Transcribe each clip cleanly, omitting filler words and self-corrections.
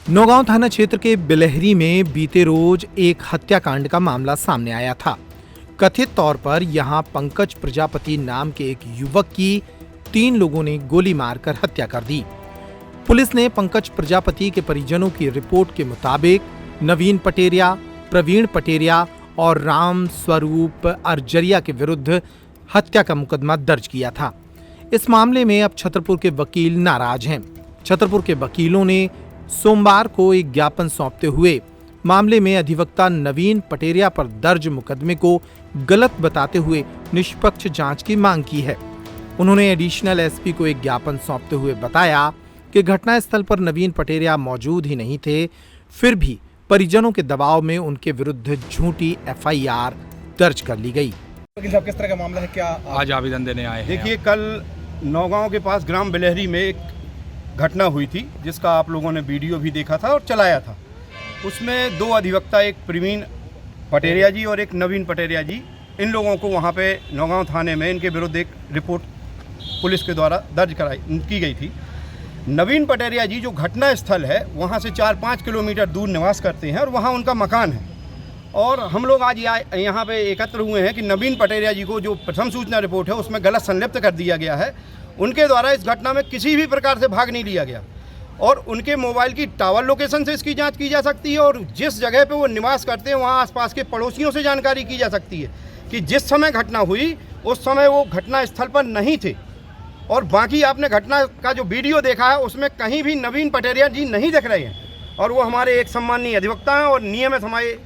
नौगांव थाना क्षेत्र के बिलहरी में बीते रोज एक हत्याकांड का मामला सामने आया था। कथित तौर पर यहां पंकज प्रजापति नाम के एक युवक की 3 लोगों ने गोली मारकर हत्या कर दी। पुलिस ने पंकज प्रजापति के परिजनों की रिपोर्ट के मुताबिक नवीन पटेरिया, प्रवीण पटेरिया और राम स्वरूप अर्जरिया के विरुद्ध हत्या का मुकदमा दर्ज किया था। इस मामले में अब छतरपुर के वकील नाराज हैं। छतरपुर के वकीलों ने सोमवार को एक ज्ञापन सौंपते हुए मामले में अधिवक्ता नवीन पटेरिया पर दर्ज मुकदमे को गलत बताते हुए निष्पक्ष जांच की मांग की है। उन्होंने एडिशनल एसपी को एक ज्ञापन सौंपते हुए बताया कि घटनास्थल पर नवीन पटेरिया मौजूद ही नहीं थे, फिर भी परिजनों के दबाव में उनके विरुद्ध झूठी एफआईआर दर्ज कर ली गई। वकील साहब, किस तरह का मामला है? क्या आज आवेदन देने आए हैं? देखिए, कल नौगांव के पास ग्राम बिलहरी में एक घटना हुई थी जिसका आप लोगों ने वीडियो भी देखा था और चलाया था। उसमें 2 अधिवक्ता, एक प्रवीण पटेरिया जी और एक नवीन पटेरिया जी, इन लोगों को वहाँ पे नौगांव थाने में इनके विरुद्ध एक रिपोर्ट पुलिस के द्वारा दर्ज की गई थी। नवीन पटेरिया जी जो घटना स्थल है वहाँ से 4-5 किलोमीटर दूर निवास करते हैं और वहाँ उनका मकान है। और हम लोग आज यहाँ पे एकत्र हुए हैं कि नवीन पटेरिया जी को जो प्रथम सूचना रिपोर्ट है उसमें गलत संलिप्त कर दिया गया है। उनके द्वारा इस घटना में किसी भी प्रकार से भाग नहीं लिया गया और उनके मोबाइल की टावर लोकेशन से इसकी जांच की जा सकती है और जिस जगह पे वो निवास करते हैं वहाँ आसपास के पड़ोसियों से जानकारी की जा सकती है कि जिस समय घटना हुई उस समय वो घटना स्थल पर नहीं थे। और बाकी आपने घटना का जो वीडियो देखा है उसमें कहीं भी नवीन पटेरिया जी नहीं दिख रहे हैं और वो हमारे एक सम्मानीय अधिवक्ता हैं और नियमित हमारे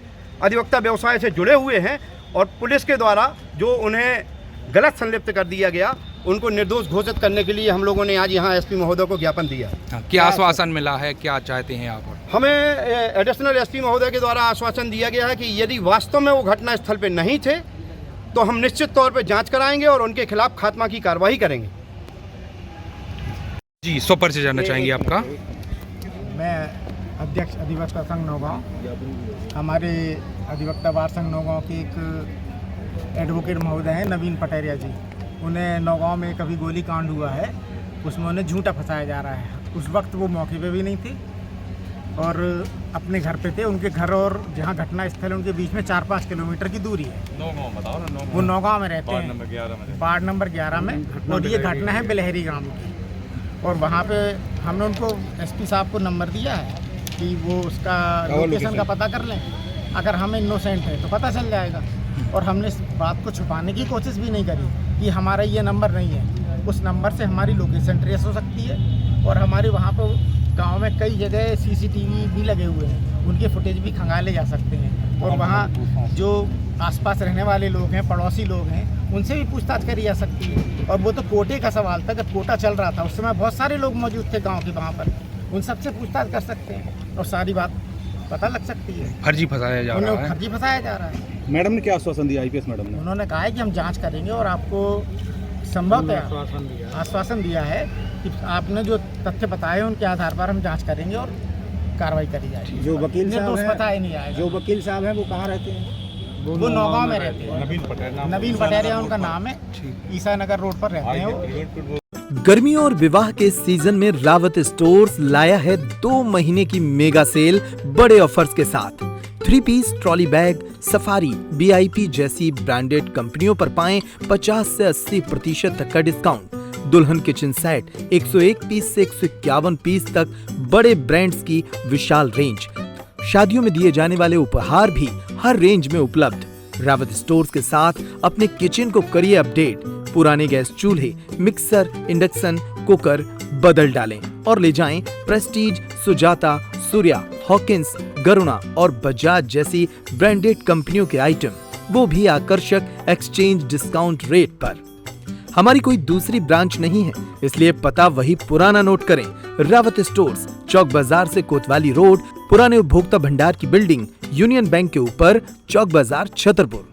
अधिवक्ता व्यवसाय से जुड़े हुए हैं। और पुलिस के द्वारा जो उन्हें गलत संलिप्त कर दिया गया उनको निर्दोष घोषित करने के लिए हम लोगों ने आज यहाँ एसपी महोदय को ज्ञापन दिया। क्या आश्वासन मिला है, क्या चाहते हैं आप? हमें एडिशनल एसपी महोदय के द्वारा आश्वासन दिया गया है कि यदि वास्तव में वो घटना स्थल पर नहीं थे तो हम निश्चित तौर पर जांच कराएंगे और उनके खिलाफ खात्मा की कार्रवाई करेंगे। जी, सो परिचय जानना चाहेंगे आपका? मैं अध्यक्ष अधिवक्ता संघ नौगांव, हमारे अधिवक्ता वार संघ नौगांव के एक एडवोकेट महोदय हैं नवीन पटेरिया जी। उन्हें नौगांव में कभी गोली कांड हुआ है, उसमें उन्हें झूठा फंसाया जा रहा है। उस वक्त वो मौके पे भी नहीं थे और अपने घर पे थे। उनके घर और जहाँ घटना स्थल है उनके बीच में 4-5 किलोमीटर की दूरी है। वो नौगांव में रहते हैं, वार्ड नंबर 11 में। और ये घटना है बिलहरी ग्राम की। और वहाँ पे हमने उनको एसपी साहब को नंबर दिया है कि वो उसका लोकेशन का पता कर लें। अगर हम इनोसेंट हैं तो पता चल जाएगा। और हमने इस बात को छुपाने की कोशिश भी नहीं करी कि हमारा ये नंबर नहीं है। उस नंबर से हमारी लोकेशन ट्रेस हो सकती है और हमारे वहाँ पर गांव में कई जगह सीसीटीवी भी लगे हुए हैं, उनके फुटेज भी खंगाले जा सकते हैं। और वहाँ जो आसपास रहने वाले लोग हैं, पड़ोसी लोग हैं, उनसे भी पूछताछ करी जा सकती है। और वो तो कोटे का सवाल था, जब कोटा चल रहा था उस समय बहुत सारे लोग मौजूद थे गाँव के वहाँ पर, उन सबसे पूछताछ कर सकते हैं और सारी बात पता लग सकती है। फर्जी फंसाया जा रहा है। फर्जी फंसाया जा रहा है। मैडम ने क्या आश्वासन दिया? आईपीएस मैडम ने उन्होंने कहा है कि हम जांच करेंगे और आपको संभवतः आश्वासन दिया है कि आपने जो तथ्य बताए उनके आधार पर हम जांच करेंगे और कार्रवाई करी जाएगी। जो वकील साहब हैं, पता ही नहीं आएगा। जो वकील साहब हैं वो कहाँ रहते हैं? वो नौगांव में रहते हैं। नवीन पटेरिया उनका नाम है, ईसा नगर रोड पर रहते हैं वो। गर्मियों और विवाह के सीजन में रावत स्टोर्स लाया है 2 महीने की मेगा सेल बड़े ऑफर्स के साथ। 3 piece trolley bag, Safari, VIP जैसी ब्रांडेड कंपनियों पर पाएं 50 से 80% तक का डिस्काउंट। दुल्हन किचन सेट 101 पीस से 151 पीस तक बड़े ब्रांड्स की विशाल रेंज। शादियों में दिए जाने वाले उपहार भी हर रेंज में उपलब्ध। रावत स्टोर्स के साथ अपने किचन को करिए अपडेट। पुराने गैस चूल्हे, मिक्सर, इंडक्शन कुकर बदल डालें और ले जाएं प्रेस्टीज, सुजाता, सूर्या, हॉकिंस, गरुणा और बजाज जैसी ब्रांडेड कंपनियों के आइटम, वो भी आकर्षक एक्सचेंज डिस्काउंट रेट पर। हमारी कोई दूसरी ब्रांच नहीं है, इसलिए पता वही पुराना नोट करें। रावत स्टोर्स, चौक बाजार से कोतवाली रोड, पुराने उपभोक्ता भंडार की बिल्डिंग, यूनियन बैंक के ऊपर, चौक बाजार, छतरपुर।